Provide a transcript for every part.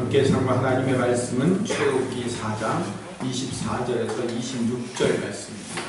함께 사랑하는 하나님의 말씀은 출애굽기 4장 24절에서 26절 말씀입니다.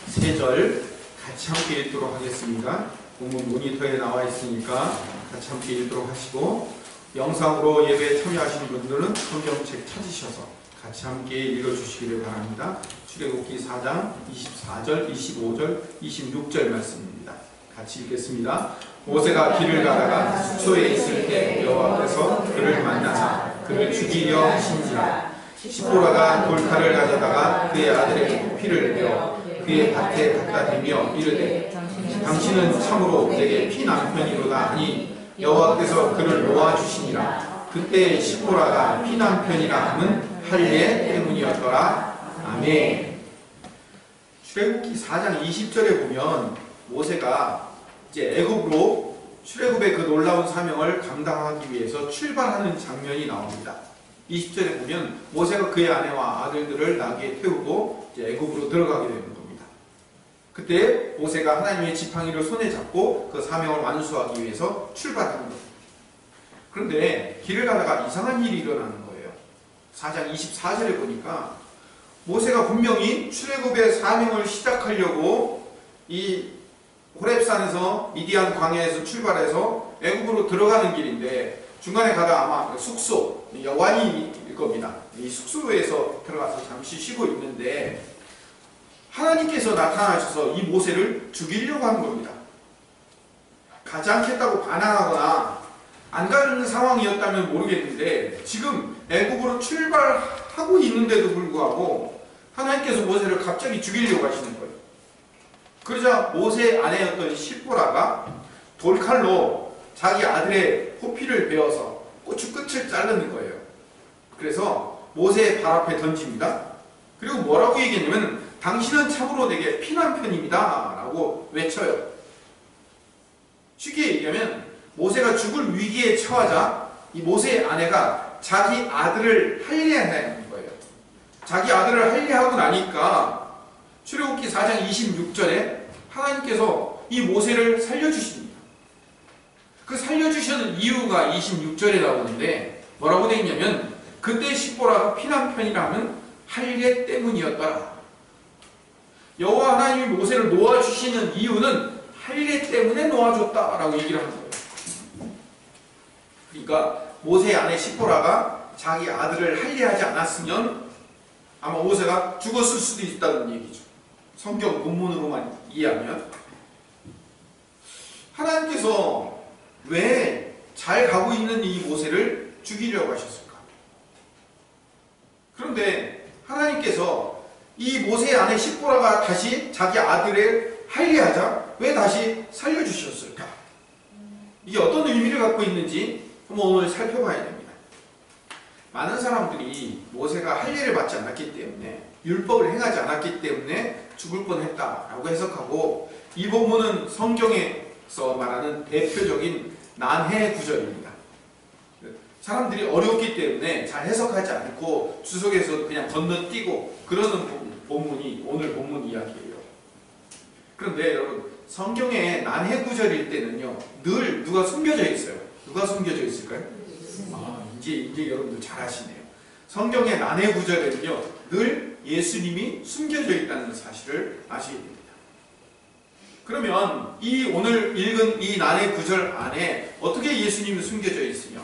세 절 같이 함께 읽도록 하겠습니다. 본문 모니터에 나와 있으니까 같이 함께 읽도록 하시고, 영상으로 예배에 참여하시는 분들은 성경책 찾으셔서 같이 함께 읽어주시기를 바랍니다. 출애굽기 4장 24절, 25절, 26절 말씀입니다. 같이 읽겠습니다. 모세가 길을 가다가 숙소에 있을 때 여호와께서 그를 만나사 그를 죽이려 하신지라. 시보라가 돌칼을 가져다가 그의 아들의 피를 베어 그의 밭에 갖다 대며 이르되, 당신은 참으로 내게 피난편이로다 하니 여호와께서 그를 놓아주시니라. 그때 시보라가 피난편이라 함은 할례 때문이었더라. 아멘. 출애굽기 4장 20절에 보면 모세가 이제 애굽으로 출애굽의 그 놀라운 사명을 감당하기 위해서 출발하는 장면이 나옵니다. 20절에 보면 모세가 그의 아내와 아들들을 나귀에 태우고 이제 애굽으로 들어가게 되는 겁니다. 그때 모세가 하나님의 지팡이를 손에 잡고 그 사명을 완수하기 위해서 출발하는 겁니다. 그런데 길을 가다가 이상한 일이 일어나는 거예요. 4장 24절에 보니까 모세가 분명히 출애굽의 사명을 시작하려고 이 호렙산에서 미디안 광야에서 출발해서 애굽으로 들어가는 길인데, 중간에 가다 아마 숙소, 여완이일 겁니다. 이 숙소에서 들어가서 잠시 쉬고 있는데 하나님께서 나타나셔서 이 모세를 죽이려고 하는 겁니다. 가지 않겠다고 반항하거나 안 가는 상황이었다면 모르겠는데, 지금 애굽으로 출발하고 있는데도 불구하고 하나님께서 모세를 갑자기 죽이려고 하시는 거예요. 그러자 모세의 아내였던 시보라가 돌칼로 자기 아들의 호피를 베어서 고추 끝을 자르는 거예요. 그래서 모세의 발 앞에 던집니다. 그리고 뭐라고 얘기했냐면, 당신은 참으로 내게 피난편입니다 라고 외쳐요. 쉽게 얘기하면 모세가 죽을 위기에 처하자 이 모세의 아내가 자기 아들을 할례하는 거예요. 자기 아들을 할례하고 나니까 출애굽기 4장 26절에 하나님께서 이 모세를 살려주십니다. 그 살려주시는 이유가 26절에 나오는데 뭐라고 되어 있냐면, 그때 시보라가 피난편이라면 할례 때문이었더라. 여호와 하나님이 모세를 놓아주시는 이유는 할례 때문에 놓아줬다라고 얘기를 하는 거예요. 그러니까 모세의 아내 시보라가 자기 아들을 할례하지 않았으면 아마 모세가 죽었을 수도 있다는 얘기죠. 성경 본문으로만 이해하면. 하나님께서 왜 잘 가고 있는 이 모세를 죽이려고 하셨을까? 그런데 하나님께서 이 모세의 아내 시보라가 다시 자기 아들을 할례하자 왜 다시 살려주셨을까? 이게 어떤 의미를 갖고 있는지 한번 오늘 살펴봐야 됩니다. 많은 사람들이 모세가 할례를 받지 않았기 때문에, 율법을 행하지 않았기 때문에 죽을 뻔했다라고 해석하고, 이 본문은 성경에서 말하는 대표적인 난해 구절입니다. 사람들이 어렵기 때문에 잘 해석하지 않고 주석에서 그냥 건너뛰고 그러는 본문이 오늘 본문 이야기예요. 그런데 여러분, 성경에 난해 구절일 때는요 늘 누가 숨겨져 있어요. 누가 숨겨져 있을까요? 이제 여러분들 잘 아시네요. 성경의 난해 구절에는요 늘 예수님이 숨겨져 있다는 사실을 아시게 됩니다. 그러면 이 오늘 읽은 이 난해 구절 안에 어떻게 예수님이 숨겨져 있으며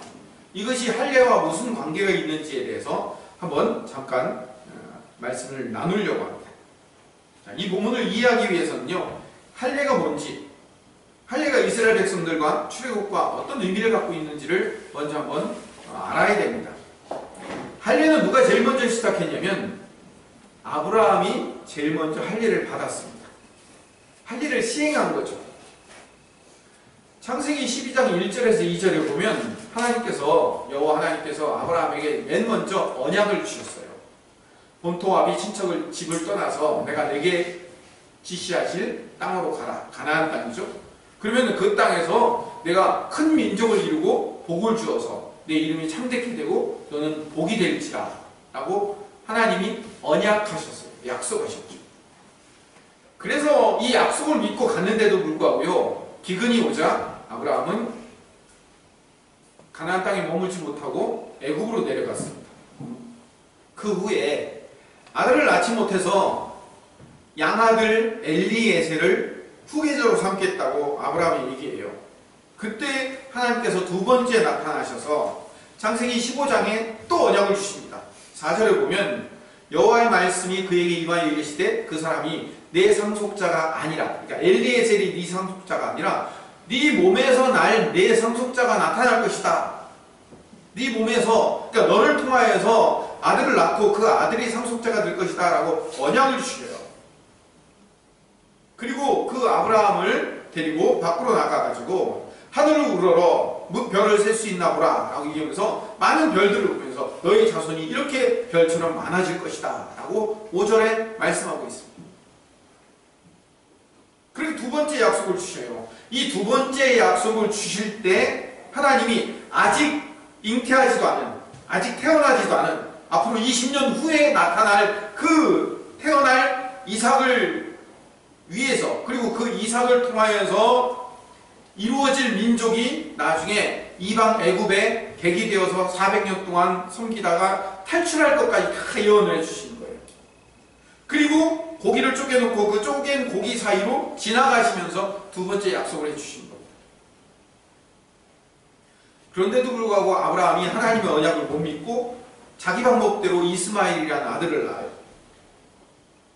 이것이 할례와 무슨 관계가 있는지에 대해서 한번 잠깐 말씀을 나누려고 합니다. 이 본문을 이해하기 위해서는요 할례가 뭔지, 할례가 이스라엘 백성들과 출애굽과 어떤 의미를 갖고 있는지를 먼저 한번 알아야 됩니다. 할례는 누가 제일 먼저 시작했냐면 아브라함이 제일 먼저 할례를 받았습니다. 할례를 시행한 거죠. 창세기 12장 1절에서 2절에 보면 여호와 하나님께서 아브라함에게 맨 먼저 언약을 주셨어요. 본토 아비 친척을 집을 떠나서 내가 내게 지시하실 땅으로 가라. 가나안 땅이죠. 그러면 그 땅에서 내가 큰 민족을 이루고 복을 주어서 내 이름이 참되게 되고 너는 복이 될지라 라고 하나님이 언약하셨어요. 약속하셨죠. 그래서 이 약속을 믿고 갔는데도 불구하고요 기근이 오자 아브라함은 가나안 땅에 머물지 못하고 애굽으로 내려갔습니다. 그 후에 아들을 낳지 못해서 양아들 엘리에셀을 후계자로 삼겠다고 아브라함이 얘기해요. 그때 하나님께서 두 번째 나타나셔서 창세기 15장에 또 언약을 주십니다. 4절에 보면 여호와의 말씀이 그에게 임하여 이르시되 그 사람이 내 상속자가 아니라, 그러니까 엘리에셀이 네 상속자가 아니라 네 몸에서 날 내 상속자가 나타날 것이다. 네 몸에서, 그러니까 너를 통하여서 아들을 낳고 그 아들이 상속자가 될 것이다 라고 언약을 주셔요. 그리고 그 아브라함을 데리고 밖으로 나가가지고 하늘을 우러러 별을 셀 수 있나 보라 라고 얘기하면서 많은 별들을 보면서 너희 자손이 이렇게 별처럼 많아질 것이다 라고 5절에 말씀하고 있습니다. 그리고 두 번째 약속을 주셔요. 이 두 번째 약속을 주실 때 하나님이 아직 잉태하지도 않은, 아직 태어나지도 않은 앞으로 20년 후에 나타날 그 태어날 이삭을 위해서, 그리고 그 이삭을 통하여서 이루어질 민족이 나중에 이방 애굽에 객이 되어서 400년 동안 섬기다가 탈출할 것까지 다 예언을 해주신 거예요. 그리고 고기를 쪼개놓고 그 쪼갠 고기 사이로 지나가시면서 두 번째 약속을 해주신 겁니다. 그런데도 불구하고 아브라함이 하나님의 언약을 못 믿고 자기 방법대로 이스마엘이라는 아들을 낳아요.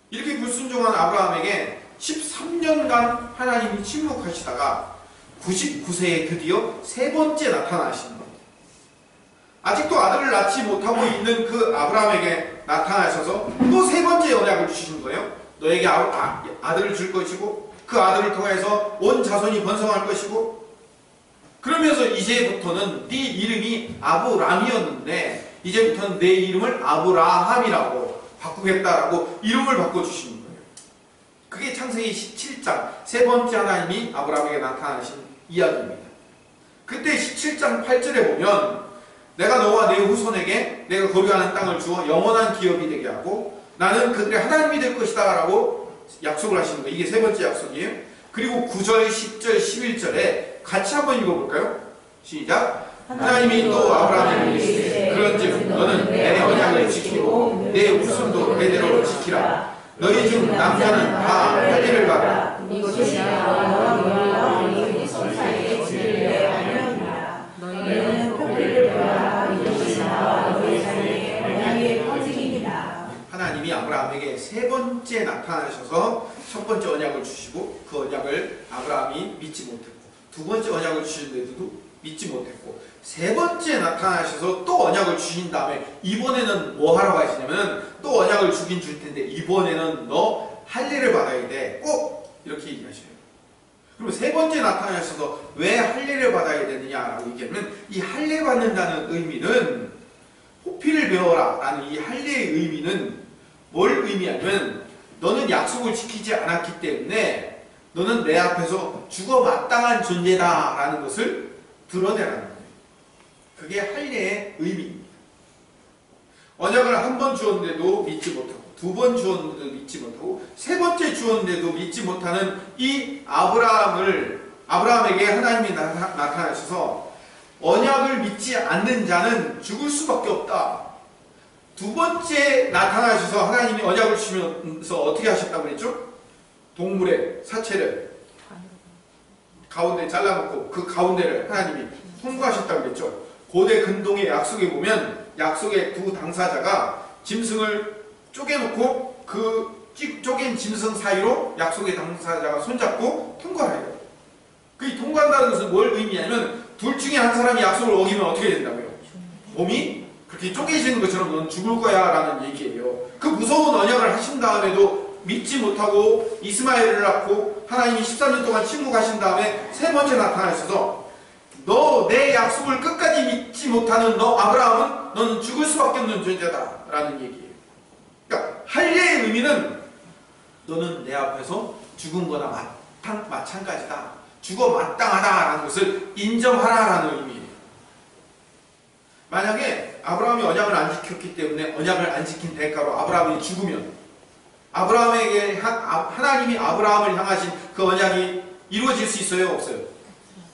이렇게 불순종한 아브라함에게 13년간 하나님이 침묵하시다가 99세에 드디어 세 번째 나타나시는 겁니다. 아직도 아들을 낳지 못하고 있는 그 아브라함에게 나타나셔서 또 세 번째 언약을 주신 거예요. 너에게 아들을 줄 것이고 그 아들을 통해서 온 자손이 번성할 것이고, 그러면서 이제부터는 네 이름이 아브람이었는데 이제부터는 내 이름을 아브라함이라고 바꾸겠다라고 이름을 바꿔주시는 거예요. 그게 창세기 17장 세 번째 하나님이 아브라함에게 나타나신 이야기입니다. 그때 17장 8절에 보면 내가 너와 내 후손에게 내가 거류하는 땅을 주어 영원한 기업이 되게 하고 나는 그들의 하나님이 될 것이다 라고 약속을 하시는 거예요. 이게 세 번째 약속이에요. 그리고 9절, 10절, 11절에 같이 한번 읽어볼까요? 시작. 하나님이 또 아브라함에게 이르시되 그런즉 너는 내 언약을 지키고 내 후손도 대대로 지키라. 너희 중 남자는 다 할례를 받아. 이것이 너와 너희 후손 사이에 진리를 알려주라. 너희는 표를 배워라. 이것이 나와 너희 사이에 언약의 퍼즐입니다. 하나님이 아브라함에게 세 번째 나타나셔서 첫 번째 언약을 주시고 그 언약을 아브라함이 믿지 못했고, 두 번째 언약을 주시는데도 믿지 못했고, 세 번째 나타나셔서 또 언약을 주신 다음에 이번에는 뭐 하라고 하시냐면 또 언약을 주긴 줄 텐데 이번에는 너 할례를 받아야 돼. 꼭 이렇게 얘기하셔요. 그리고 세 번째 나타나셔서 왜 할례를 받아야 되느냐라고 얘기하면 이 할례 받는다는 의미는 호피를 배워라 라는 이 할례의 의미는 뭘 의미하냐면 너는 약속을 지키지 않았기 때문에 너는 내 앞에서 죽어 마땅한 존재다 라는 것을 드러내라는 거예요. 그게 할례의 의미입니다. 언약을 한 번 주었는데도 믿지 못하고, 두 번 주었는데도 믿지 못하고, 세 번째 주었는데도 믿지 못하는 이 아브라함에게 하나님이 나타나셔서 언약을 믿지 않는 자는 죽을 수밖에 없다. 두 번째 나타나셔서 하나님이 언약을 주시면서 어떻게 하셨다고 그랬죠? 동물의 사체를 가운데 잘라놓고 그 가운데를 하나님이 통과하셨다고 그랬죠. 고대 근동의 약속에 보면 약속의 두 당사자가 짐승을 쪼개놓고 그 쪼갠 짐승 사이로 약속의 당사자가 손잡고 통과를 해요. 그 통과한다는 것은 뭘 의미하냐면 둘 중에 한 사람이 약속을 어기면 어떻게 된다고요? 몸이 그렇게 쪼개지는 것처럼 넌 죽을 거야 라는 얘기예요. 그 무서운 언약을 하신 다음에도 믿지 못하고 이스마엘을 낳고 하나님이 13년 동안 침묵하신 다음에 세 번째 나타나셔서 너 내 약속을 끝까지 믿지 못하는 너 아브라함은 너는 죽을 수밖에 없는 존재다 라는 얘기예요. 그러니까 할례의 의미는 너는 내 앞에서 죽은 거나 마찬가지다. 죽어 마땅하다라는 것을 인정하라라는 의미예요. 만약에 아브라함이 언약을 안 지켰기 때문에 언약을 안 지킨 대가로 아브라함이 죽으면 아브라함에게 하나님이 아브라함을 향하신 그 언약이 이루어질 수 있어요? 없어요?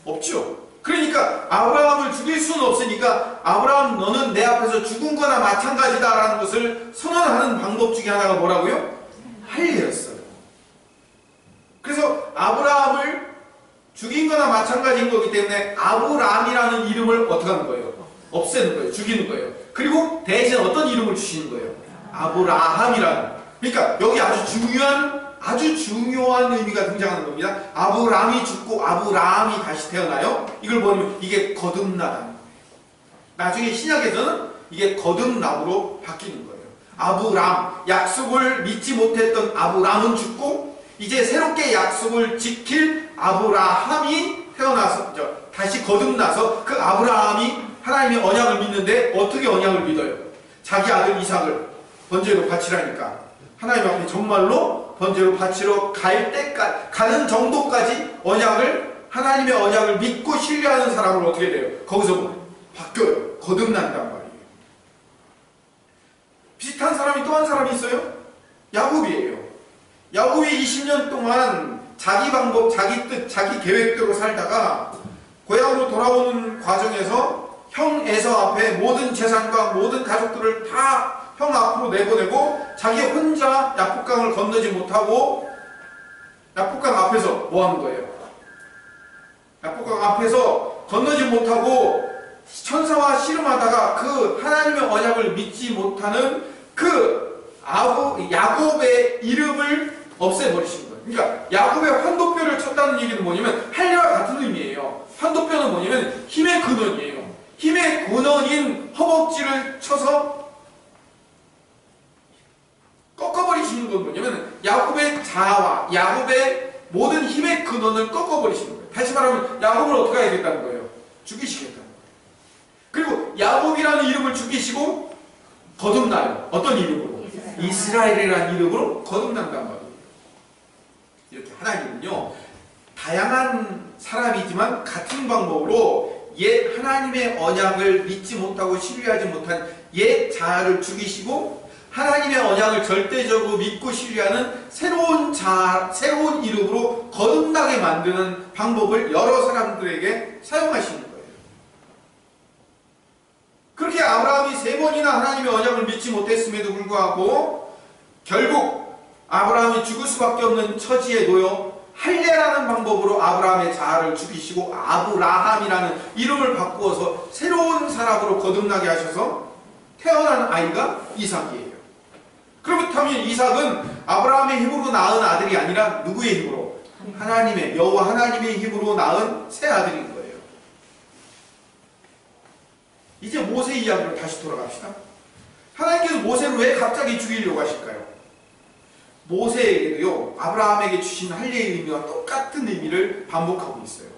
없죠. 그러니까 아브라함을 죽일 수는 없으니까 아브라함 너는 내 앞에서 죽은 거나 마찬가지다라는 것을 선언하는 방법 중에 하나가 뭐라고요? 할례였어요. 그래서 아브라함을 죽인 거나 마찬가지인 거기 때문에 아브람이라는 이름을 어떻게 하는 거예요? 없애는 거예요. 죽이는 거예요. 그리고 대신 어떤 이름을 주시는 거예요? 아브라함이라는. 그러니까 여기 아주 중요한 의미가 등장하는 겁니다. 아브람이 죽고 아브라함이 다시 태어나요. 이걸 보면 이게 거듭나다. 나중에 신약에서는 이게 거듭남으로 바뀌는 거예요. 아브람, 약속을 믿지 못했던 아브람은 죽고 이제 새롭게 약속을 지킬 아브라함이 태어나서 다시 거듭나서 그 아브라함이 하나님의 언약을 믿는데 어떻게 언약을 믿어요? 자기 아들 이삭을 번제로 바치라니까 하나님 앞에 정말로 번제로 바치러 갈 때까지 가는 정도까지 하나님의 언약을 믿고 신뢰하는 사람을 어떻게 돼요? 거기서 바뀌어요. 거듭난단 말이에요. 비슷한 사람이 또 한 사람이 있어요. 야곱이에요. 야곱이 20년 동안 자기 방법, 자기 뜻, 자기 계획대로 살다가 고향으로 돌아오는 과정에서 형 에서 앞에 모든 재산과 모든 가족들을 다 형 앞으로 내보내고 자기 혼자 야복강을 건너지 못하고 야복강 앞에서 뭐 하는 거예요? 야복강 앞에서 건너지 못하고 천사와 씨름하다가 그 하나님의 언약을 믿지 못하는 그 야곱의 이름을 없애버리신 거예요. 그러니까 야곱의 환도뼈를 쳤다는 얘기는 뭐냐면 할례와 같은 의미예요. 환도뼈는 뭐냐면 힘의 근원이에요. 힘의 근원인 허벅지를 쳐서 꺾어버리시는 건 뭐냐면 야곱의 자아와 야곱의 모든 힘의 근원을 꺾어버리시는 거예요. 다시 말하면 야곱을 어떻게 해야겠다는 거예요? 죽이시겠다는 거예요. 그리고 야곱이라는 이름을 죽이시고 거듭나요. 어떤 이름으로? 이스라엘이라는 이름으로 거듭난단 말이에요. 이렇게 하나님은요 다양한 사람이지만 같은 방법으로 옛 하나님의 언약을 믿지 못하고 신뢰하지 못한 옛 자아를 죽이시고 하나님의 언약을 절대적으로 믿고 신뢰하는 새로운 이름으로 거듭나게 만드는 방법을 여러 사람들에게 사용하시는 거예요. 그렇게 아브라함이 3번이나 하나님의 언약을 믿지 못했음에도 불구하고 결국 아브라함이 죽을 수밖에 없는 처지에 놓여 할례라는 방법으로 아브라함의 자아를 죽이시고 아브라함이라는 이름을 바꾸어서 새로운 사람으로 거듭나게 하셔서 태어난 아이가 이삭이에요. 그렇다면 이삭은 아브라함의 힘으로 낳은 아들이 아니라 누구의 힘으로? 하나님의 여호와 하나님의 힘으로 낳은 새 아들인 거예요. 이제 모세 이야기로 다시 돌아갑시다. 하나님께서 모세를 왜 갑자기 죽이려고 하실까요? 모세에게도요 아브라함에게 주신 할례의 의미와 똑같은 의미를 반복하고 있어요.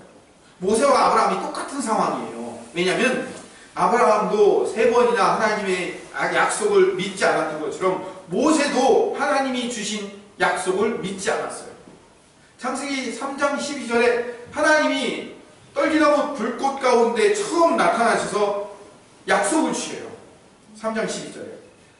모세와 아브라함이 똑같은 상황이에요. 왜냐하면 아브라함도 3번이나 하나님의 약속을 믿지 않았던 것처럼 모세도 하나님이 주신 약속을 믿지 않았어요. 창세기 3장 12절에 하나님이 떨기나무 불꽃 가운데 처음 나타나셔서 약속을 주셔요. 3장 12절에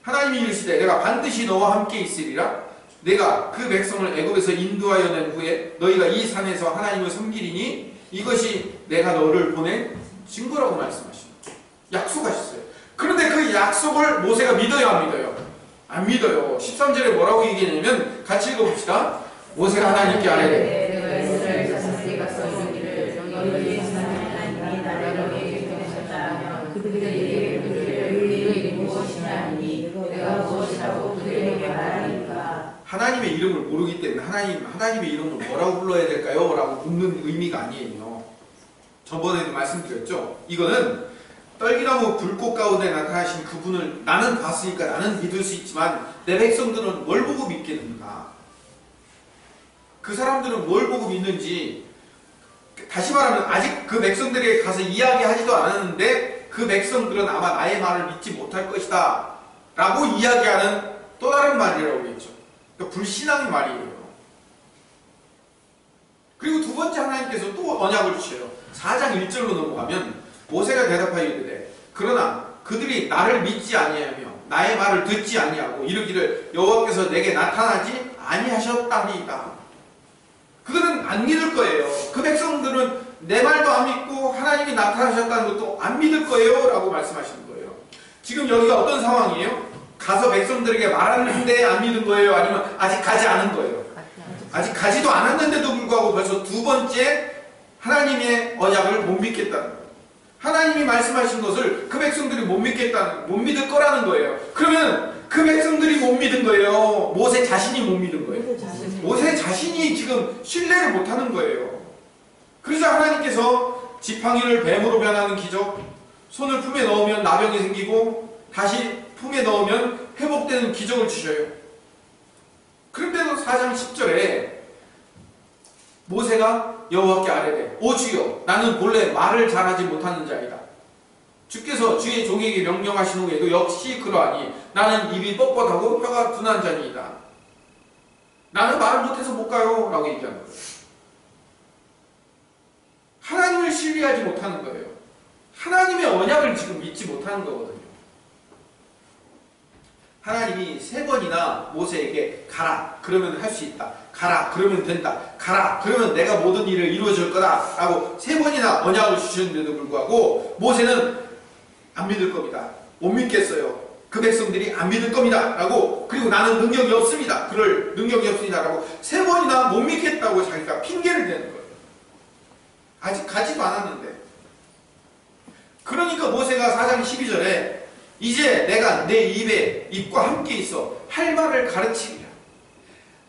하나님이 이르시되 내가 반드시 너와 함께 있으리라. 내가 그 백성을 애굽에서 인도하여 낸 후에 너희가 이 산에서 하나님을 섬기리니 이것이 내가 너를 보낸 증거라고 말씀하십니다. 약속하셨어요. 그런데 그 약속을 모세가 믿어요, 안 믿어요? 안 믿어요. 13절에 뭐라고 얘기했냐면 같이 읽어봅시다. 모세가 하나님께 아뢰되 내가 이스라엘 자손에게 써주기를 너희의 하나님이 나를 보내셨다면 그들에게 그들의 무엇이냐 하니 내가 무엇이라고 그들에게 말하니까. 하나님의 이름을 모르기 때문에 하나님의 이름을 뭐라고 불러야 될까요? 라고 묻는 의미가 아니에요. 저번에도 말씀드렸죠. 이거는 떨기나무 불꽃 가운데 나타나신 그분을 나는 봤으니까 나는 믿을 수 있지만 내 백성들은 뭘 보고 믿겠는가? 그 사람들은 뭘 보고 믿는지 다시 말하면 아직 그 백성들에게 가서 이야기하지도 않았는데 그 백성들은 아마 나의 말을 믿지 못할 것이다 라고 이야기하는 또 다른 말이라고 했죠. 그러니까 불신앙의 말이에요. 그리고 두 번째 하나님께서 또 언약을 주셔요. 4장 1절로 넘어가면 모세가 대답하여 이르되 그러나 그들이 나를 믿지 아니하며 나의 말을 듣지 아니하고 이르기를 여호와께서 내게 나타나지 아니하셨다니이다. 그들은 안 믿을 거예요. 그 백성들은 내 말도 안 믿고 하나님이 나타나셨다는 것도 안 믿을 거예요 라고 말씀하시는 거예요. 지금 여기가 어떤 상황이에요? 가서 백성들에게 말하는데 안 믿은 거예요? 아니면 아직 가지 않은 거예요? 아직 가지도 않았는데도 불구하고 벌써 두 번째 하나님의 언약을 못 믿겠다는 거예요. 하나님이 말씀하신 것을 그 백성들이 못 믿을 거라는 거예요. 그러면 그 백성들이 못 믿은 거예요? 모세 자신이 못 믿은 거예요? 모세 자신이 지금 신뢰를 못하는 거예요. 그래서 하나님께서 지팡이를 뱀으로 변하는 기적, 손을 품에 넣으면 나병이 생기고 다시 품에 넣으면 회복되는 기적을 주셔요. 그런데도 4장 10절에 모세가 여호와께 아뢰되 오 주여 나는 본래 말을 잘하지 못하는 자이다. 주께서 주의 종에게 명령하신 후에도 역시 그러하니 나는 입이 뻣뻣하고 혀가 둔한 자니이다. 나는 말을 못해서 못 가요 라고 얘기하는 거예요. 하나님을 신뢰하지 못하는 거예요. 하나님의 언약을 지금 믿지 못하는 거거든요. 하나님이 3번이나 모세에게 가라 그러면 할 수 있다, 가라 그러면 된다, 가라 그러면 내가 모든 일을 이루어줄 거다 라고 3번이나 언약을 주셨는데도 불구하고 모세는 안 믿을 겁니다. 못 믿겠어요. 그 백성들이 안 믿을 겁니다 라고, 그리고 나는 능력이 없습니다, 그럴 능력이 없습니다 라고 3번이나 못 믿겠다고 자기가 핑계를 대는 거예요. 아직 가지도 않았는데. 그러니까 모세가 4장 12절에 이제 내가 내 입과 함께 있어 할 말을 가르치리라.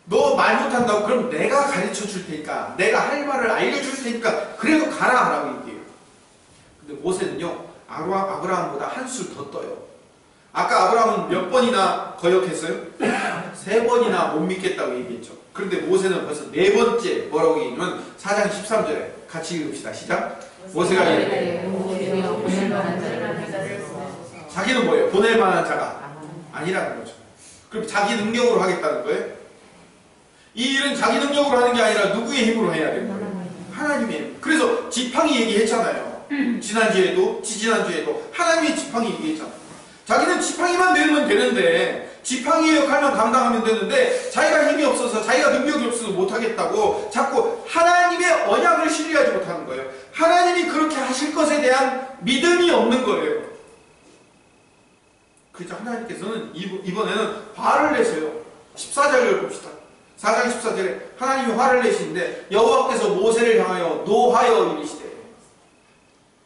너 말 못한다고? 그럼 내가 가르쳐 줄 테니까, 내가 할 말을 알려줄 테니까 그래도 가라 라고 얘기해요. 근데 모세는요 아브라함보다 한술 더 떠요. 아까 아브라함은 몇 번이나 거역했어요? 3번이나 못 믿겠다고 얘기했죠. 그런데 모세는 벌써 4번째 뭐라고 얘기하면 4장 13절에 같이 읽읍시다. 시작. 모세가 자기는 뭐예요? 보낼 만한 자가 아니라는 거죠. 그럼 자기 능력으로 하겠다는 거예요? 이 일은 자기 능력으로 하는 게 아니라 누구의 힘으로 해야 되는 거예요? 하나님의 힘. 그래서 지팡이 얘기했잖아요. 지난주에도 지지난주에도 하나님의 지팡이 얘기했잖아요. 자기는 지팡이만 내면 되는데, 지팡이의 역할만 감당하면 되는데 자기가 힘이 없어서, 자기가 능력이 없어서 못하겠다고 자꾸 하나님의 언약을 신뢰하지 못하는 거예요. 하나님이 그렇게 하실 것에 대한 믿음이 없는 거예요. 그래서 하나님께서는 이번에는 화를 내세요. 14절을 봅시다. 4장 14절에 하나님이 화를 내시는데 여호와께서 모세를 향하여 노하여 이르시되,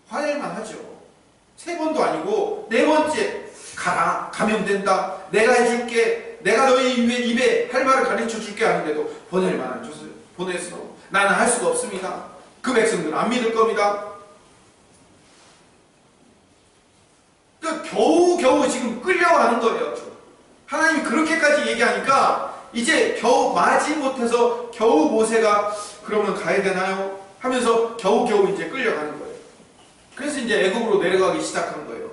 화낼만 하죠. 3번도 아니고 4번째 가라, 가면 된다, 내가 해줄게, 내가 너희 입에 할 말을 가르쳐 줄게 하는데도 보낼 만한 줬어요. 보냈어. 나는 할 수가 없습니다. 그 백성들은 안 믿을 겁니다. 그러니까 겨우 지금 끌려가는 거예요. 하나님이 그렇게까지 얘기하니까 이제 겨우 마지 못해서 겨우 모세가 그러면 가야 되나요? 하면서 겨우 이제 끌려가는 거예요. 그래서 이제 애굽으로 내려가기 시작한 거예요.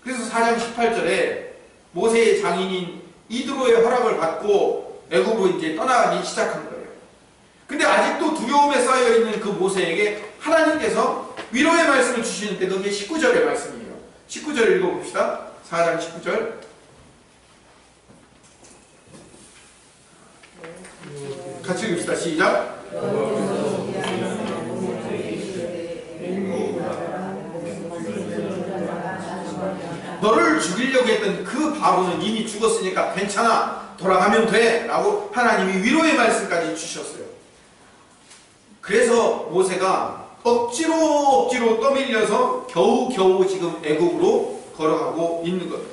그래서 4장 18절에 모세의 장인인 이드로의 허락을 받고 애굽으로 이제 떠나가기 시작한 거예요. 근데 아직도 두려움에 쌓여있는 그 모세에게 하나님께서 위로의 말씀을 주시는데 그게 19절의 말씀이에요. 19절 읽어봅시다. 4장 19절. 같이 읽읍시다. 시작. 너를 죽이려고 했던 그 바보는 이미 죽었으니까 괜찮아, 돌아가면 돼 라고 하나님이 위로의 말씀까지 주셨어요. 그래서 모세가 억지로 떠밀려서 겨우 지금 애굽으로 걸어가고 있는 거예요.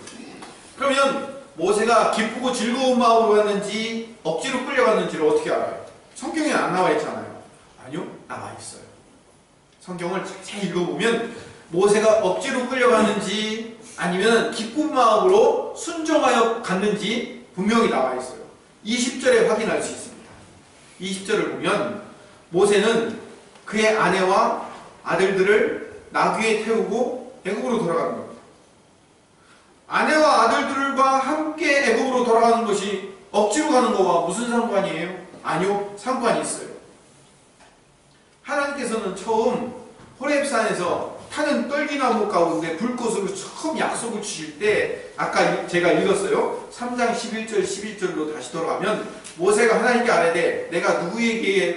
그러면 모세가 기쁘고 즐거운 마음으로 갔는지 억지로 끌려갔는지를 어떻게 알아요? 성경에 안 나와 있잖아요. 아니요, 나와 있어요. 성경을 자세히 읽어보면 모세가 억지로 끌려갔는지 아니면 기쁜 마음으로 순종하여 갔는지 분명히 나와 있어요. 20절에 확인할 수 있습니다. 20절을 보면 모세는 그의 아내와 아들들을 나귀에 태우고 애굽으로 돌아가는 겁니다. 아내와 아들들과 함께 애굽으로 돌아가는 것이 억지로 가는 거와 무슨 상관이에요? 아니요, 상관이 있어요. 하나님께서는 처음 호렙산에서 타는 떨기나무 가운데 불꽃으로 처음 약속을 주실 때 아까 제가 읽었어요. 3장 11절 11절로 다시 돌아가면 모세가 하나님께 아뢰되 내가 누구이기에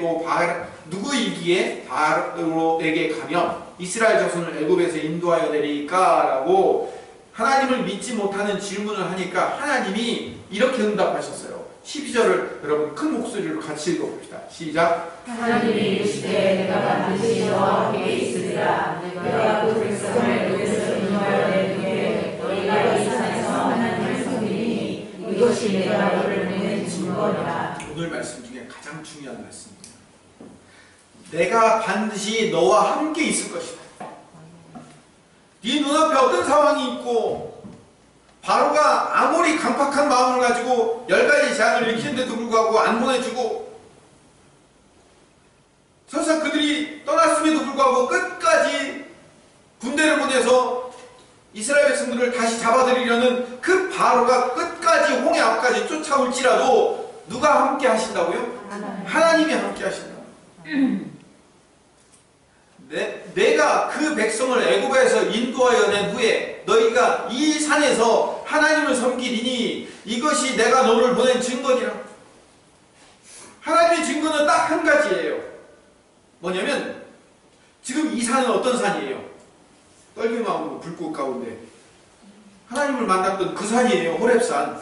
바로에게 가면 이스라엘 자손을 애굽에서 인도하여 내리까? 라고 하나님을 믿지 못하는 질문을 하니까 하나님이 이렇게 응답하셨어요. 12절을 여러분 큰 목소리로 같이 읽어봅시다. 시작. 하나님이 이르시되 내가 반드시 너와 함께 있으리라. 내가 그 백성을 애굽에서 인도하여 내리되 너희가 이 산에서 하나님을 섬기니 이것이 내가 너를 보낸 증거니라. 오늘 말씀 중에 가장 중요한 말씀입니다. 내가 반드시 너와 함께 있을 것이다. 네 눈앞에 어떤 상황이 있고 바로가 아무리 강팍한 마음을 가지고 10가지 재앙을 일으키는데도 불구하고 안 보내주고 설사 그들이 떠났음에도 불구하고 끝까지 군대를 보내서 이스라엘 백성들을 다시 잡아들이려는 그 바로가 끝까지 홍해 앞까지 쫓아올지라도 누가 함께 하신다고요? 하나님이 함께 하신다. 내가 그 백성을 애굽에서 인도하여 낸 후에 너희가 이 산에서 하나님을 섬기리니 이것이 내가 너를 보낸 증거니라. 하나님의 증거는 딱 한 가지예요. 뭐냐면 지금 이 산은 어떤 산이에요? 떨기나무 불꽃 가운데 하나님을 만났던 그 산이에요. 호렙산.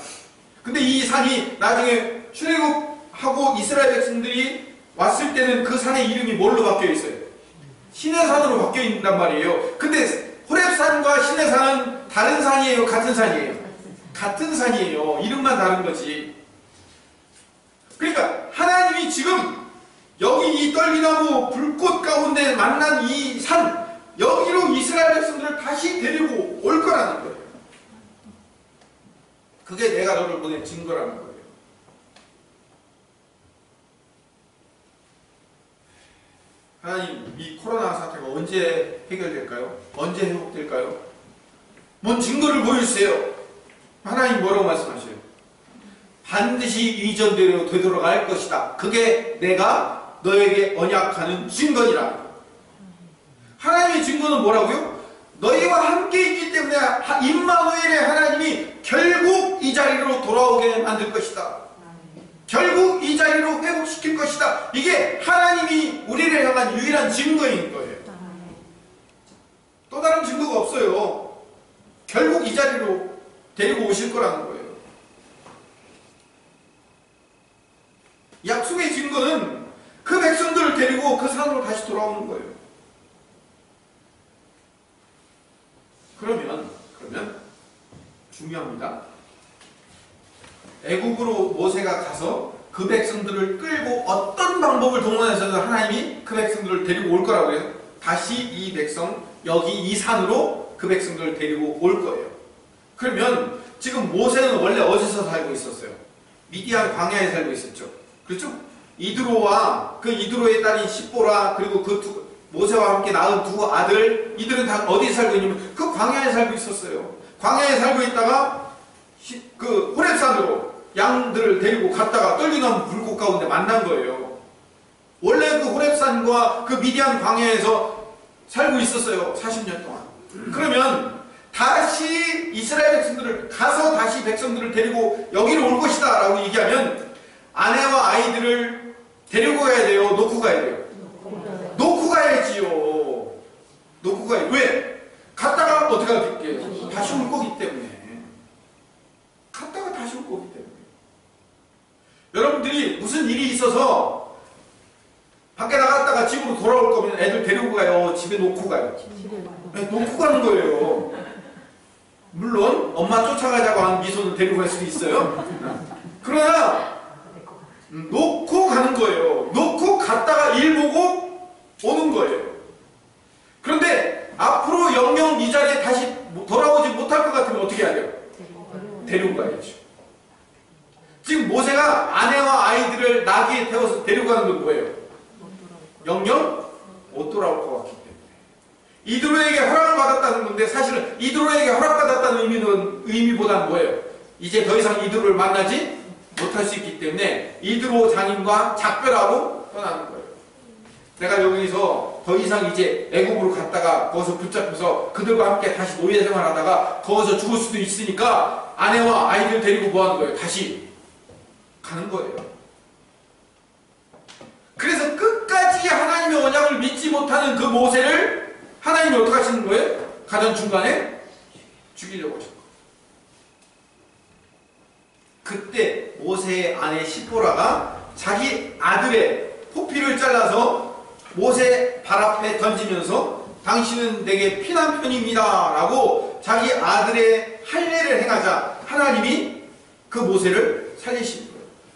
근데 이 산이 나중에 출애굽하고 이스라엘 백성들이 왔을 때는 그 산의 이름이 뭘로 바뀌어 있어요? 시내산으로 바뀌어 있단 말이에요. 근데 호렙산과 시내산은 다른 산이에요? 같은 산이에요? 같은 산이에요. 이름만 다른 거지. 그러니까 하나님이 지금 여기 이 떨기나무 불꽃 가운데 만난 이 산, 여기로 이스라엘 백성들을 다시 데리고 올 거라는 거예요. 그게 내가 너를 보낸 증거라는 거예요. 하나님, 이 코로나 사태가 언제 해결될까요? 언제 회복될까요? 뭔 증거를 보여주세요. 하나님 뭐라고 말씀하셔요? 반드시 이전대로 되돌아갈 것이다. 그게 내가 너에게 언약하는 증거니라. 하나님의 증거는 뭐라고요? 너희와 함께 있기 때문에 임마누엘의 하나님이 결국 이 자리로 돌아오게 만들 것이다. 결국 이 자리로 회복시킬 것이다. 이게 하나님이 우리를 향한 유일한 증거인 거예요. 또 다른 증거가 없어요. 결국 이 자리로 데리고 오실 거라는 거예요. 약속의 증거는 그 백성들을 데리고 그 산으로 다시 돌아오는 거예요. 그러면 중요합니다. 애국으로 모세가 가서 그 백성들을 끌고 어떤 방법을 동원해서든 하나님이 그 백성들을 데리고 올 거라고 해서 다시 이 백성 여기 이 산으로 그 백성들을 데리고 올 거예요. 그러면 지금 모세는 원래 어디서 살고 있었어요? 미디안 광야에 살고 있었죠. 그렇죠? 이드로와 그 이드로의 딸인 십보라 그리고 그 모세와 함께 낳은 두 아들 이들은 다 어디에 살고 있냐면 그 광야에 살고 있었어요. 광야에 살고 있다가 그 호렙산으로 양들을 데리고 갔다가 떨기나무 불꽃 가운데 만난 거예요. 원래 그 호렙산과 그 미디안 광야에서 살고 있었어요. 40년 동안. 그러면 다시 이스라엘 백성들을 가서 다시 백성들을 데리고 여기로 올 것이다 라고 얘기하면 아내와 아이들을 데리고 가야 돼요? 놓고 가야 돼요? 놓고 가야지요. 놓고 가야. 왜? 갔다가 어떻게 할게요? 다시 올 거기 때문에. 갔다가 다시 올 거기 때문에. 여러분들이 무슨 일이 있어서 밖에 나갔다가 집으로 돌아올 거면 애들 데리고 가요? 집에 놓고 가요? 네, 놓고 가는 거예요. 물론 엄마 쫓아가자고 하는 미소는 데리고 갈 수도 있어요. 그러나 놓고 가는 거예요. 놓고 갔다가 일 보고 오는 거예요. 그런데 앞으로 영영 이 자리에 다시 돌아오지 못할 것 같으면 어떻게 해야 돼요? 데리고 가야죠. 지금 모세가 아내와 아이들을 나귀에 태워서 데리고 가는 건 뭐예요? 영영 못 돌아올 것 같기 때문에. 이드로에게 허락을 받았다는 건데 사실은 이드로에게 허락받았다는 의미보다는 뭐예요? 이제 더 이상 이드로를 만나지 못할 수 있기 때문에 이드로 장인과 작별하고 떠나는 거예요. 내가 여기서 더 이상 이제 애국으로 갔다가 거기서 붙잡혀서 그들과 함께 다시 노예 생활하다가 거기서 죽을 수도 있으니까 아내와 아이들 데리고 뭐 하는 거예요? 다시 가는 거예요. 그래서 끝까지 하나님의 언약을 믿지 못하는 그 모세를 하나님이 어떻게 하시는 거예요? 가던 중간에 죽이려고 하셨고, 그때 모세의 아내 시포라가 자기 아들의 포피를 잘라서 모세 발 앞에 던지면서 당신은 내게 피난편입니다 라고 자기 아들의 할례를 행하자 하나님이 그 모세를 살리신 거예요.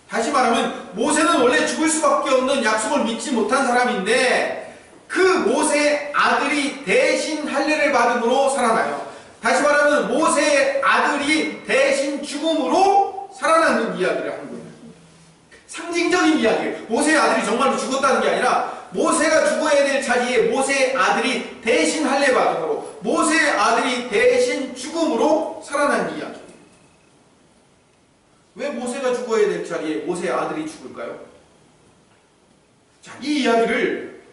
다시 말하면 모세는 원래 죽을 수밖에 없는 약속을 믿지 못한 사람인데 그 모세의 아들이 대신 할례를 받음으로 살아나요. 다시 말하면 모세의 아들이 대신 죽음으로 살아나는 이야기를 하는 거예요. 상징적인 이야기예요. 모세의 아들이 정말로 죽었다는 게 아니라 모세가 죽어야 될 자리에 모세의 아들이 대신 할례 받음으로, 모세의 아들이 대신 죽음으로 살아난 이야기예요. 왜 모세가 죽어야 될 자리에 모세의 아들이 죽을까요? 자, 이 이야기를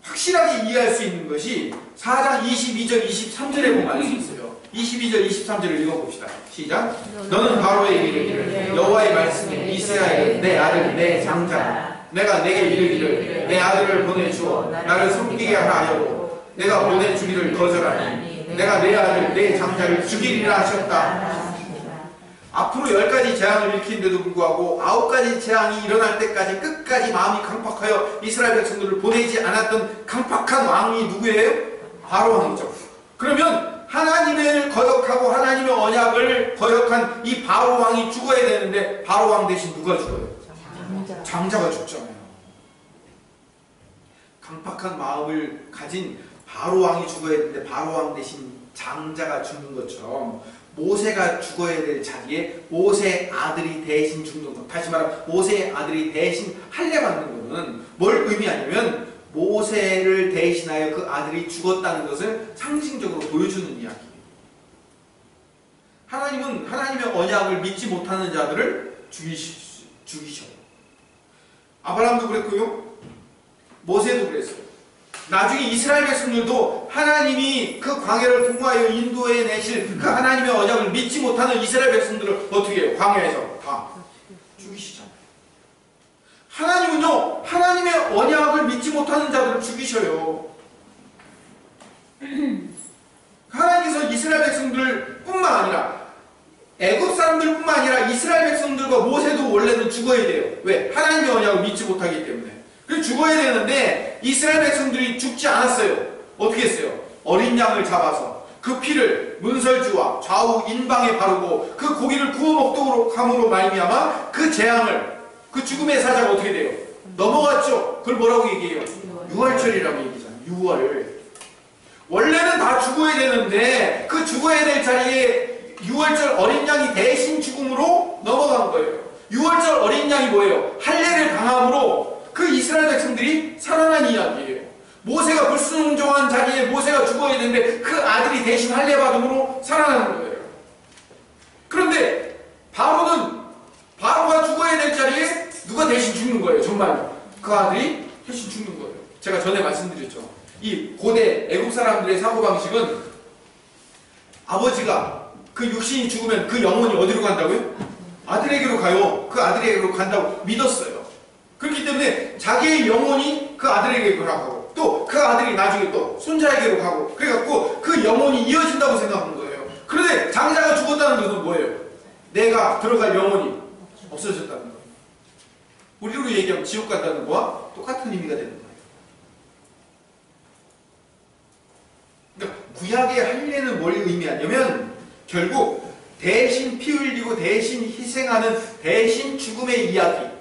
확실하게 이해할 수 있는 것이 4장 22절 23절에 보면 알 수 있어요. 22절 23절을 읽어봅시다. 시작. 너는 바로에게 이르기를 여호와의 말씀에 이스라엘은 내 아들 내 장자 내가 내게 이르기를 내 아들을 보내주어 나를 섬기게 하여도 내가 보내주기를 거절하니 내가 내 아들 내 장자를 죽이리라 하셨다. 앞으로 10가지 재앙을 일으키는데도 불구하고 9가지 재앙이 일어날 때까지 끝까지 마음이 강팍하여 이스라엘 백성들을 보내지 않았던 강팍한 왕이 누구예요? 바로 왕이죠. 그러면 하나님을 거역하고 하나님의 언약을 거역한 이 바로 왕이 죽어야 되는데 바로 왕 대신 누가 죽어요? 장자가 죽잖아요. 강팍한 마음을 가진 바로 왕이 죽어야 되는데 바로 왕 대신 장자가 죽는 것처럼 모세가 죽어야 될 자리에 모세의 아들이 대신 죽는 것, 다시 말하면 모세의 아들이 대신 할례 받는 것은 뭘 의미하냐면 모세를 대신하여 그 아들이 죽었다는 것을 상징적으로 보여주는 이야기예요. 하나님은 하나님의 언약을 믿지 못하는 자들을 죽이셔요. 아브라함도 그랬고요, 모세도 그랬어요. 나중에 이스라엘 백성들도 하나님이 그 광야를 통과하여 인도해 내실 그 하나님의 언약을 믿지 못하는 이스라엘 백성들을 어떻게 해요? 광야에서 다 죽이시잖아요. 하나님은요, 하나님의 언약을 믿지 못하는 자들을 죽이셔요. 하나님께서 이스라엘 백성들 뿐만 아니라 애굽 사람들 뿐만 아니라 이스라엘 백성들과 모세도 원래는 죽어야 돼요. 왜? 하나님의 언약을 믿지 못하기 때문에. 그래서 죽어야 되는데 이스라엘 백성들이 죽지 않았어요. 어떻게 했어요? 어린 양을 잡아서 그 피를 문설주와 좌우 인방에 바르고 그 고기를 구워 먹도록 함으로 말미암아 그 재앙을, 그 죽음의 사자가 어떻게 돼요? 넘어갔죠. 그걸 뭐라고 얘기해요? 유월절이라고 얘기잖아요. 유월. 원래는 다 죽어야 되는데 그 죽어야 될 자리에 유월절 어린 양이 대신 죽음으로 넘어간 거예요. 유월절 어린 양이 뭐예요? 할례를 당함으로 그 이스라엘 백성들이 살아난 이야기예요. 모세가 불순종한 자리에 모세가 죽어야 되는데 그 아들이 대신 할례 받음으로 살아나는 거예요. 그런데 바로가 죽어야 될 자리에 누가 대신 죽는 거예요? 정말 그 아들이 대신 죽는 거예요. 제가 전에 말씀드렸죠. 이 고대 애국 사람들의 사고방식은 아버지가 그 육신이 죽으면 그 영혼이 어디로 간다고요? 아들에게로 가요. 그 아들에게로 간다고 믿었어요. 그렇기 때문에 자기의 영혼이 그 아들에게로 가고 또 그 아들이 나중에 또 손자에게로 가고 그래갖고 그 영혼이 이어진다고 생각하는 거예요. 그런데 장자가 죽었다는 것은 뭐예요? 내가 들어갈 영혼이 없어졌다는 거예요. 우리로 얘기하면 지옥 간다는 거와 똑같은 의미가 되는 거예요. 그러니까 구약의 할례는 뭘 의미하냐면 결국 대신 피 흘리고 대신 희생하는 대신 죽음의 이야기,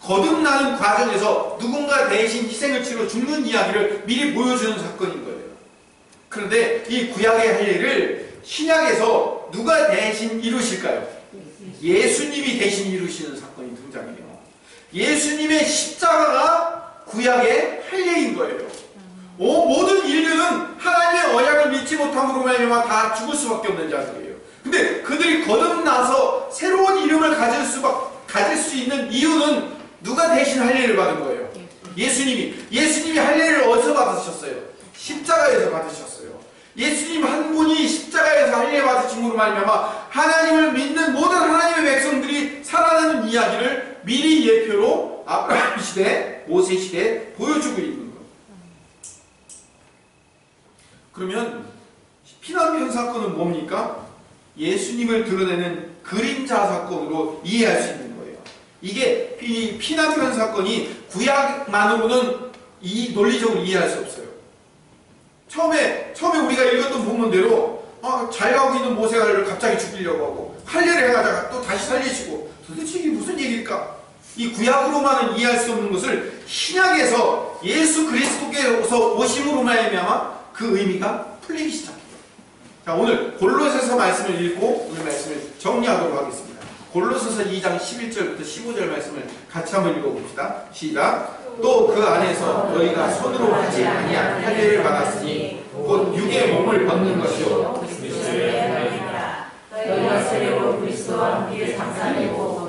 거듭나는 과정에서 누군가 대신 희생을 치러 죽는 이야기를 미리 보여주는 사건인 거예요. 그런데 이 구약의 할례를 신약에서 누가 대신 이루실까요? 예수님이 대신 이루시는 사건이 등장해요. 예수님의 십자가가 구약의 할례인 거예요. 모든 인류는 하나님의 언약을 믿지 못함으로 말미암아 다 죽을 수밖에 없는 자들이에요. 근데 그들이 거듭나서 새로운 이름을 가질 수 있는 이유는 누가 대신 할례를 받은 거예요? 예수님이 할례를 어디서 받으셨어요? 십자가에서 받으셨어요. 예수님 한 분이 십자가에서 할례 받으심으로 말미암아 하나님을 믿는 모든 하나님의 백성들이 살아나는 이야기를 미리 예표로 아브라함 시대, 모세 시대에 보여주고 있는 거예요. 그러면 피난편 사건은 뭡니까? 예수님을 드러내는 그림자 사건으로 이해할 수 있는 거예요. 이게 피난편 사건이 구약만으로는 논리적으로 이해할 수 없어요. 처음에 우리가 읽었던 본문대로 잘 가고 있는 모세를 갑자기 죽이려고 하고 할례를 해가다가 또 다시 살리시고 도대체 이게 무슨 얘기일까? 이 구약으로만은 이해할 수 없는 것을 신약에서 예수 그리스도께서 오심으로 말미암아 그 의미가 풀리기 시작해요. 자, 오늘 골로새서 말씀을 읽고 오늘 말씀을 정리하도록 하겠습니다. 골로새서 2장 11절부터 15절 말씀을 같이 한번 읽어봅시다. 시작. 또 그 안에서 너희가 손으로 하지 아니한 할례를 받았으니 곧 육의 몸을 벗는 것이요 너희가 세례로 그리스도와 함께 장사되고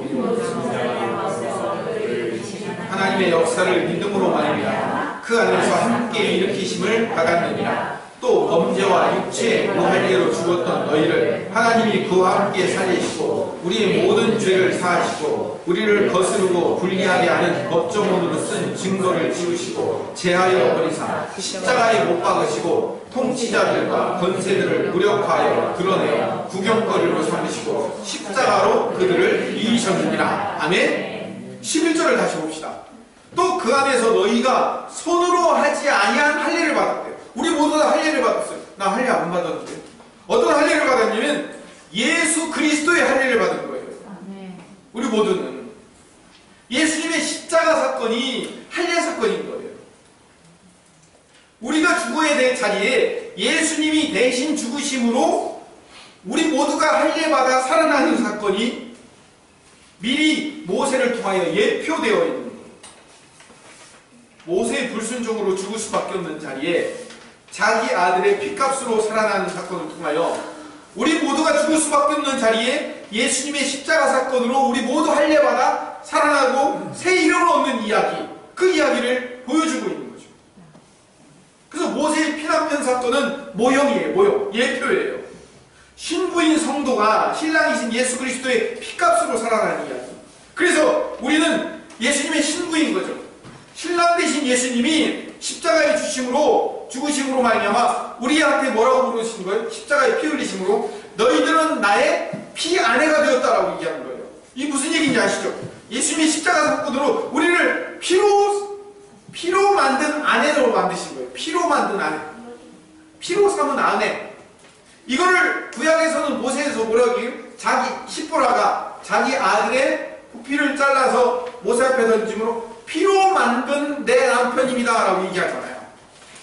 하나님의 역사를 믿음으로 말미암아 그 안에서 함께 일으키심을 받았느니라. 또 범죄와 육체의 무할례로 죽었던 너희를 하나님이 그와 함께 살리시고 우리의 모든 죄를 사하시고 우리를 거스르고 불리하게 하는 법조문으로 쓴 증거를 지우시고 제하여 버리사 십자가에 못 박으시고 통치자들과 권세들을 무력화하여 드러내어 구경거리로 삼으시고 십자가로 그들을 이기셨느니라. 아멘. 11절을 다시 봅시다. 또 그 안에서 너희가 손으로 하지 아니한 할례를 받았대요. 우리 모두 다 할례를 받았어요. 나 할례 안 받았는데. 어떤 할례를 받았냐면 예수 그리스도의 할례를 받은 거예요. 우리 모두는 예수님의 십자가 사건이 할례 사건인 거예요. 우리가 죽어야 될 자리에 예수님이 대신 죽으심으로 우리 모두가 할례 받아 살아나는 사건이 미리 모세를 통하여 예표되어 있는 거예요. 모세의 불순종으로 죽을 수밖에 없는 자리에 자기 아들의 피값으로 살아나는 사건을 통하여 우리 모두가 죽을 수밖에 없는 자리에 예수님의 십자가 사건으로 우리 모두 할례받아 살아나고 새 이름을 얻는 이야기, 그 이야기를 보여주고 있는 거죠. 그래서 모세의 피난편 사건은 모형이에요. 모형, 예표예요. 신부인 성도가 신랑이신 예수 그리스도의 피값으로 살아나는 이야기. 그래서 우리는 예수님의 신부인 거죠. 신랑 되신 예수님이 십자가에 죽으심으로 말미암아 우리한테 뭐라고 부르신 거예요? 십자가에 피 흘리심으로 너희들은 나의 피 아내가 되었다라고 얘기하는 거예요. 이게 무슨 얘기인지 아시죠? 예수님의 십자가 사건으로 우리를 피로 만든 아내로 만드신 거예요. 피로 만든 아내, 피로 삼은 아내. 이거를 구약에서는 모세에서 뭐라고 해요? 십보라가 자기 아들의 부피를 잘라서 모세 앞에 던짐으로 피로 만든 내 남편입니다 라고 얘기하잖아요.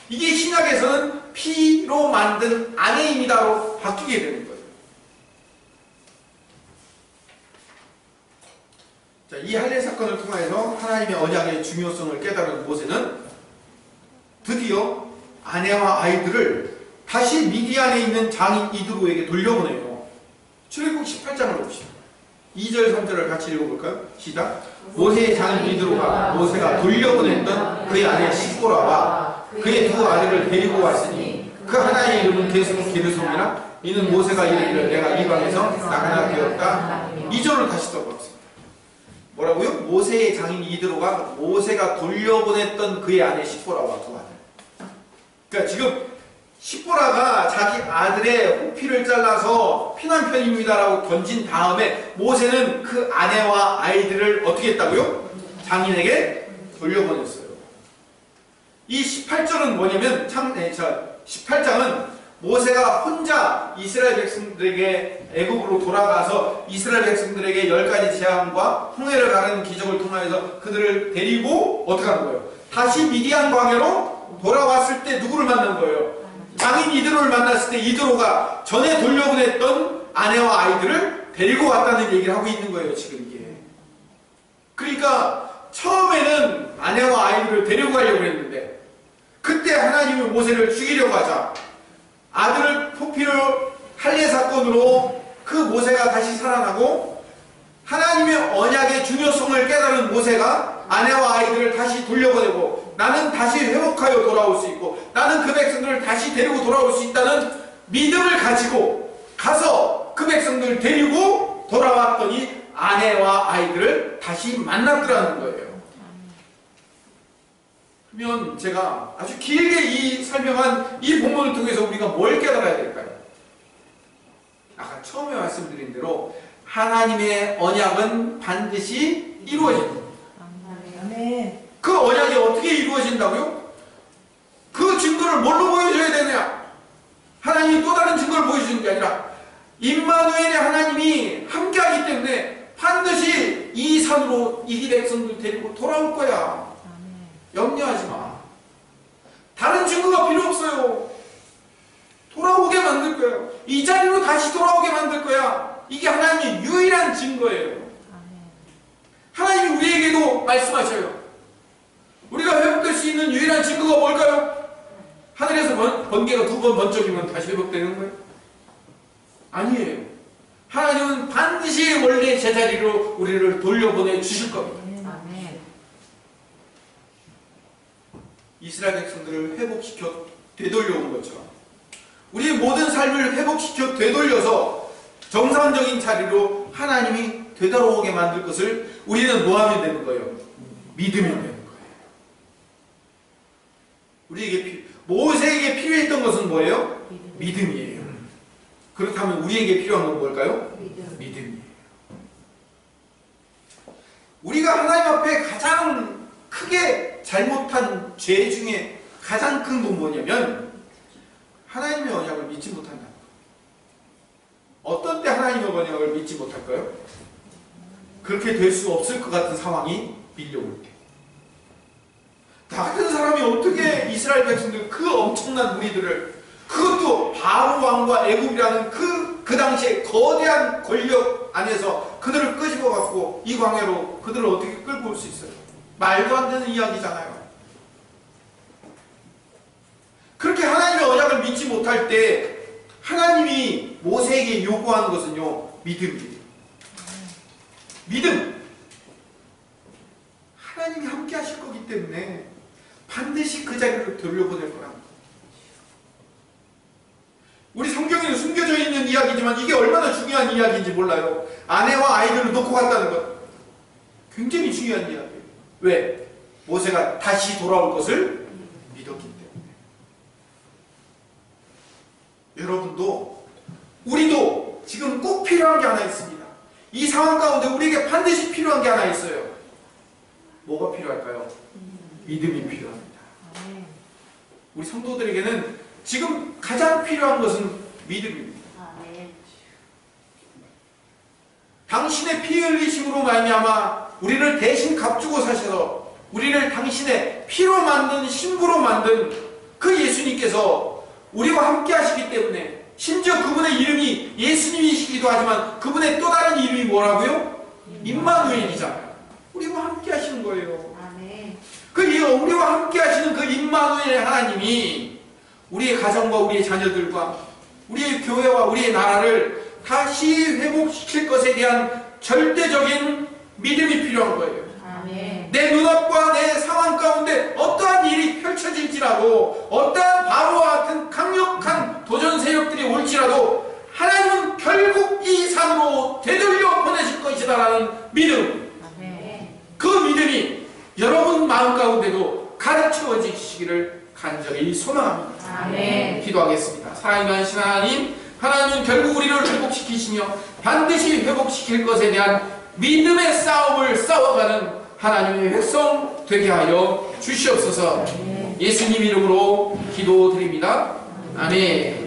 이게 신약에서는 피로 만든 아내입니다로 바뀌게 되는 거예요. 자, 이 할례 사건을 통해서 하나님의 언약의 중요성을 깨달은 모세는 드디어 아내와 아이들을 다시 미디안에 있는 장인 이드로에게 돌려보내요. 출애굽 18장을 봅시다. 2절 3절을 같이 읽어볼까요? 시작. 모세의 장인 이드로가 모세가 돌려보냈던 그의 아내 십보라와 그의 두 아들을 데리고 왔으니 그 하나의 이름은 게르솜이라. 이는 모세가 이르기를 내가 이방에서 나가나 되었다. 2절을 다시 써봅시다. 뭐라고요? 모세의 장인 이드로가 모세가 돌려보냈던 그의 아내 십보라와 두 아들. 그러니까 지금 십보라가 자기 아들의 호피를 잘라서 피난편입니다라고 던진 다음에 모세는 그 아내와 아이들을 어떻게 했다고요? 장인에게 돌려보냈어요. 이 18절은 뭐냐면 18장은 모세가 혼자 이스라엘 백성들에게 애국으로 돌아가서 이스라엘 백성들에게 10가지 재앙과 홍해를 가르는 기적을 통하여서 그들을 데리고 어떻게 하는 거예요? 다시 미디안 광야로 돌아왔을 때 누구를 만난 거예요? 장인 이드로를 만났을 때 이드로가 전에 돌려보냈던 아내와 아이들을 데리고 왔다는 얘기를 하고 있는 거예요, 지금 이게. 그러니까 처음에는 아내와 아이들을 데리고 가려고 했는데 그때 하나님이 모세를 죽이려고 하자 아들을 포피를 할례 사건으로 그 모세가 다시 살아나고 하나님의 언약의 중요성을 깨달은 모세가 아내와 아이들을 다시 돌려보내고 나는 다시 회복하여 돌아올 수 있고 나는 그 백성들을 다시 데리고 돌아올 수 있다는 믿음을 가지고 가서 그 백성들을 데리고 돌아왔더니 아내와 아이들을 다시 만났더라는 거예요. 그러면 제가 아주 길게 이 설명한 이 본문을 통해서 우리가 뭘 깨달아야 될까요? 아까 처음에 말씀드린 대로 하나님의 언약은 반드시 이루어집니다. 그 언약이 어떻게 이루어진다고요? 그 증거를 뭘로 보여줘야 되느냐? 하나님이 또 다른 증거를 보여주는 게 아니라 임마누엘의 하나님이 함께하기 때문에 반드시 이 산으로 이 백성들 데리고 돌아올 거야. 염려하지 마. 다른 증거가 필요 없어요. 돌아오게 만들 거예요. 이 자리로 다시 돌아오게 만들 거야. 이게 하나님의 유일한 증거예요. 하나님이 우리에게도 말씀하셔요. 우리가 회복될 수 있는 유일한 증거가 뭘까요? 하늘에서 번개가 2번 번쩍이면 다시 회복되는 거예요? 아니에요. 하나님은 반드시 원래 제자리로 우리를 돌려보내 주실 겁니다. 이스라엘 백성들을 회복시켜 되돌려온 것처럼 우리의 모든 삶을 회복시켜 되돌려서 정상적인 자리로 하나님이 되돌아오게 만들 것을 우리는 뭐 하면 되는 거예요? 믿으면 되는 거예요. 우리에게 모세에게 필요했던 것은 뭐예요? 믿음이에요. 그렇다면 우리에게 필요한 건 뭘까요? 믿음이에요. 우리가 하나님 앞에 가장 크게 잘못한 죄 중에 가장 큰 건 뭐냐면 하나님의 언약을 믿지 못한다. 어떤 때 하나님의 언약을 믿지 못할까요? 그렇게 될 수 없을 것 같은 상황이 밀려올 때. 나 같은 사람이 어떻게 이스라엘 백성들 그 엄청난 무리들을 그것도 바로 왕과 애굽이라는 그 당시에 거대한 권력 안에서 그들을 끄집어 갖고 이 광야로 그들을 어떻게 끌고 올 수 있어요? 말도 안 되는 이야기잖아요. 그렇게 하나님의 언약을 믿지 못할 때 하나님이 모세에게 요구하는 것은요, 믿음이에요. 믿음. 하나님이 함께 하실 거기 때문에 반드시 그 자리로 돌려보낼 거랍니다. 우리 성경에는 숨겨져 있는 이야기지만 이게 얼마나 중요한 이야기인지 몰라요. 아내와 아이들을 놓고 갔다는 것. 굉장히 중요한 이야기예요. 왜? 모세가 다시 돌아올 것을 믿었기 때문에. 여러분도, 우리도 지금 꼭 필요한 게 하나 있습니다. 이 상황 가운데 우리에게 반드시 필요한 게 하나 있어요. 뭐가 필요할까요? 믿음이 필요합니다. 우리 성도들에게는 지금 가장 필요한 것은 믿음입니다. 당신의 피 흘리심으로 말미암아 우리를 대신 값주고 사셔서 우리를 당신의 피로 만든 신부로 만든 그 예수님께서 우리와 함께 하시기 때문에, 심지어 그분의 이름이 예수님이시기도 하지만 그분의 또 다른 이름이 뭐라고요? 임마누엘이잖아요. 우리와 함께 하시는 거예요. 우리와 함께 하시는 그 임마누엘 하나님이 우리의 가정과 우리의 자녀들과 우리의 교회와 우리의 나라를 다시 회복시킬 것에 대한 절대적인 믿음이 필요한 거예요. 내 눈앞과 내 상황 가운데 어떠한 일이 펼쳐질지라도, 어떠한 바로와 같은 강력한 도전 세력들이 올지라도 하나님은 결국 이 산으로 되돌려 보내실 것이다라는 믿음. 그 믿음이 여러분 마음 가운데도 가르쳐지시기를 간절히 소망합니다. 기도하겠습니다. 살아있는 하나님, 하나님은 결국 우리를 회복시키시며 반드시 회복시킬 것에 대한 믿음의 싸움을 싸워가는 하나님의 백성 되게 하여 주시옵소서. 예수님 이름으로 기도드립니다. 아멘.